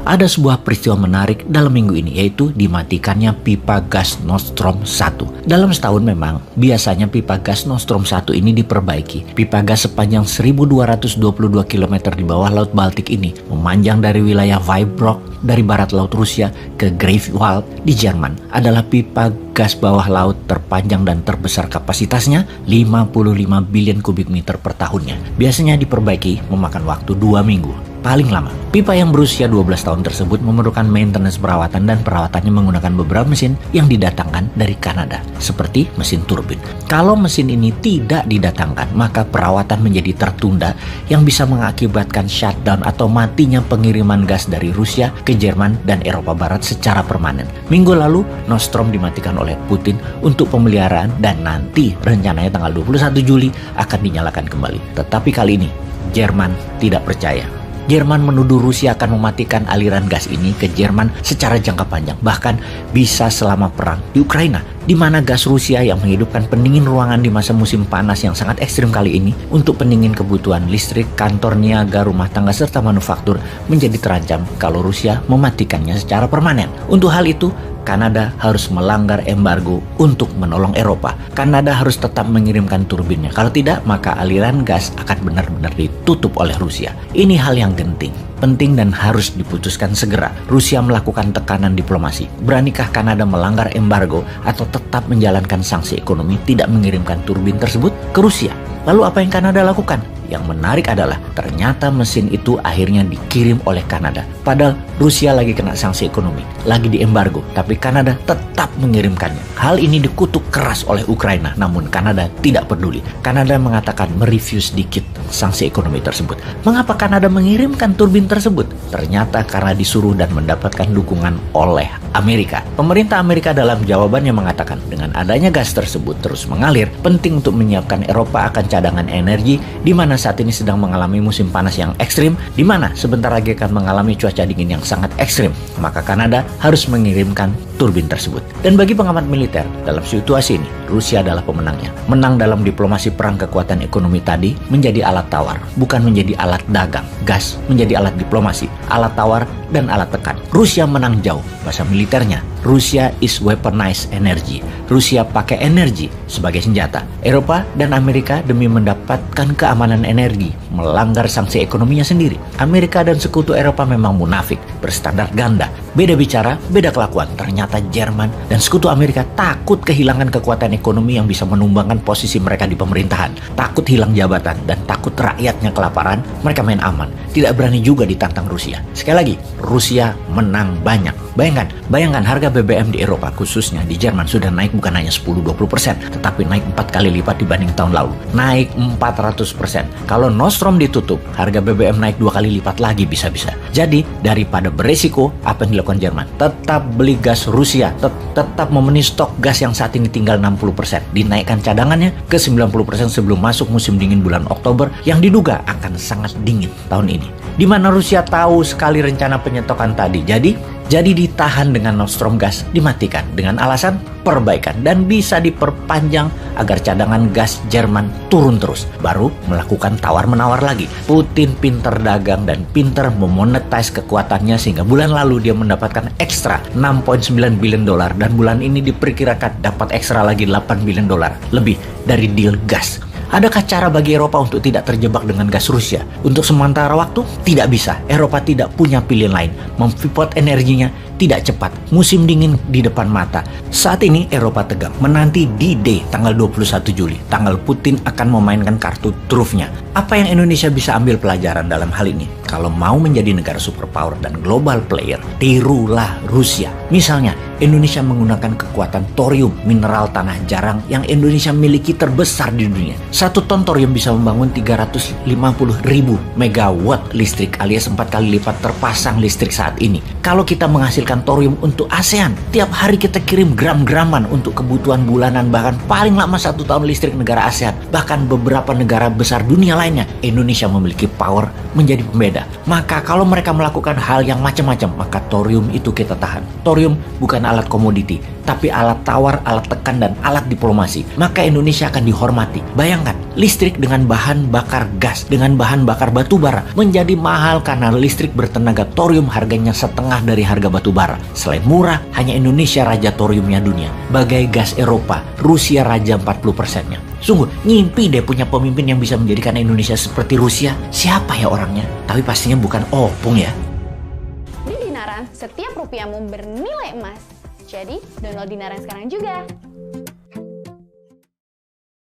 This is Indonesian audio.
Ada sebuah peristiwa menarik dalam minggu ini, yaitu dimatikannya pipa gas Nord Stream 1. Dalam setahun memang, biasanya pipa gas Nord Stream 1 ini diperbaiki. Pipa gas sepanjang 1222 km di bawah Laut Baltik ini memanjang dari wilayah Vyborg dari barat laut Rusia ke Greifswald di Jerman. Adalah pipa gas bawah laut terpanjang dan terbesar, kapasitasnya 55 bilion kubik meter per tahunnya. Biasanya diperbaiki memakan waktu 2 minggu. Paling lama. Pipa yang berusia 12 tahun tersebut memerlukan maintenance perawatan, dan perawatannya menggunakan beberapa mesin yang didatangkan dari Kanada, seperti mesin turbin. Kalau mesin ini tidak didatangkan, maka perawatan menjadi tertunda yang bisa mengakibatkan shutdown atau matinya pengiriman gas dari Rusia ke Jerman dan Eropa Barat secara permanen. Minggu lalu, Nord Stream dimatikan oleh Putin untuk pemeliharaan, dan nanti rencananya tanggal 21 Juli akan dinyalakan kembali. Tetapi kali ini, Jerman tidak percaya. Jerman menuduh Rusia akan mematikan aliran gas ini ke Jerman secara jangka panjang, bahkan bisa selama perang di Ukraina, di mana gas Rusia yang menghidupkan pendingin ruangan di masa musim panas yang sangat ekstrim kali ini untuk pendingin kebutuhan listrik, kantor niaga, rumah tangga, serta manufaktur menjadi terancam kalau Rusia mematikannya secara permanen. Untuk hal itu, Kanada harus melanggar embargo untuk menolong Eropa. Kanada harus tetap mengirimkan turbinnya. Kalau tidak, maka aliran gas akan benar-benar ditutup oleh Rusia. Ini hal yang penting dan harus diputuskan segera. Rusia melakukan tekanan diplomasi. Beranikah Kanada melanggar embargo atau tetap menjalankan sanksi ekonomi, tidak mengirimkan turbin tersebut ke Rusia? Lalu apa yang Kanada lakukan? Yang menarik adalah ternyata mesin itu akhirnya dikirim oleh Kanada. Padahal Rusia lagi kena sanksi ekonomi, lagi diembargo, tapi Kanada tetap mengirimkannya. Hal ini dikutuk keras oleh Ukraina, namun Kanada tidak peduli. Kanada mengatakan mereview sedikit sanksi ekonomi tersebut. Mengapa Kanada mengirimkan turbin tersebut? Ternyata karena disuruh dan mendapatkan dukungan oleh Amerika. Pemerintah Amerika dalam jawabannya mengatakan dengan adanya gas tersebut terus mengalir, penting untuk menyiapkan Eropa akan cadangan energi di mana saat ini sedang mengalami musim panas yang ekstrim, di mana sebentar lagi akan mengalami cuaca dingin yang sangat ekstrim. Maka Kanada harus mengirimkan turbin tersebut. Dan bagi pengamat militer, dalam situasi ini, Rusia adalah pemenangnya. Menang dalam diplomasi perang kekuatan ekonomi tadi menjadi alat tawar, bukan menjadi alat dagang. Gas menjadi alat diplomasi, alat tawar, dan alat tekan. Rusia menang jauh. Bahasa militernya, Rusia is weaponized energy. Rusia pakai energi sebagai senjata. Eropa dan Amerika demi mendapatkan keamanan energi melanggar sanksi ekonominya sendiri. Amerika dan sekutu Eropa memang munafik, berstandar ganda. Beda bicara, beda kelakuan. Ternyata Jerman dan sekutu Amerika takut kehilangan kekuatan ekonomi yang bisa menumbangkan posisi mereka di pemerintahan. Takut hilang jabatan dan takut rakyatnya kelaparan, mereka main aman. Tidak berani juga ditantang Rusia. Sekali lagi, Rusia menang banyak. Bayangkan harga BBM di Eropa, khususnya di Jerman, sudah naik bukan hanya 10-20%, tetapi naik 4 kali lipat dibanding tahun lalu. Naik 400%. Kalau Nord Stream ditutup, harga BBM naik 2 kali lipat lagi bisa-bisa. Jadi, daripada beresiko, apa yang dilakukan Jerman? Tetap beli gas Rusia, tetap memenuhi stok gas yang saat ini tinggal 60%. Dinaikkan cadangannya ke 90% sebelum masuk musim dingin bulan Oktober yang diduga akan sangat dingin tahun ini. Di mana Rusia tahu sekali rencana penyetokan tadi. Jadi ditahan dengan Nord Stream gas, dimatikan dengan alasan perbaikan dan bisa diperpanjang agar cadangan gas Jerman turun terus. Baru melakukan tawar-menawar lagi. Putin pinter dagang dan pinter memonetize kekuatannya sehingga bulan lalu dia mendapatkan ekstra 6,9 bilion dolar dan bulan ini diperkirakan dapat ekstra lagi 8 bilion dolar lebih dari deal gas. Adakah cara bagi Eropa untuk tidak terjebak dengan gas Rusia? Untuk sementara waktu, tidak bisa. Eropa tidak punya pilihan lain. Mempivot energinya tidak cepat. Musim dingin di depan mata. Saat ini Eropa tegang menanti D-Day tanggal 21 Juli. Tanggal Putin akan memainkan kartu trufnya. Apa yang Indonesia bisa ambil pelajaran dalam hal ini? Kalau mau menjadi negara superpower dan global player, tirulah Rusia. Misalnya, Indonesia menggunakan kekuatan thorium, mineral tanah jarang yang Indonesia miliki terbesar di dunia. 1 ton thorium bisa membangun 350.000 megawatt listrik alias 4 kali lipat terpasang listrik saat ini. Kalau kita menghasilkan thorium untuk ASEAN, tiap hari kita kirim gram-graman untuk kebutuhan bulanan, bahkan paling lama 1 tahun listrik negara ASEAN. Bahkan beberapa negara besar dunia lainnya, Indonesia memiliki power menjadi pembeda. Maka kalau mereka melakukan hal yang macam-macam, maka thorium itu kita tahan. Thorium bukan alat komoditi, tapi alat tawar, alat tekan, dan alat diplomasi. Maka Indonesia akan dihormati. Bayangkan, listrik dengan bahan bakar gas, dengan bahan bakar batu bara menjadi mahal karena listrik bertenaga thorium harganya setengah dari harga batu bara. Selain murah, hanya Indonesia raja thoriumnya dunia. Bagai gas Eropa, Rusia raja 40%-nya. Sungguh, ngimpi deh punya pemimpin yang bisa menjadikan Indonesia seperti Rusia. Siapa ya orangnya? Tapi pastinya bukan Opung ya. Di Dinaran, setiap rupiahmu bernilai emas. Jadi, download Dinaran sekarang juga.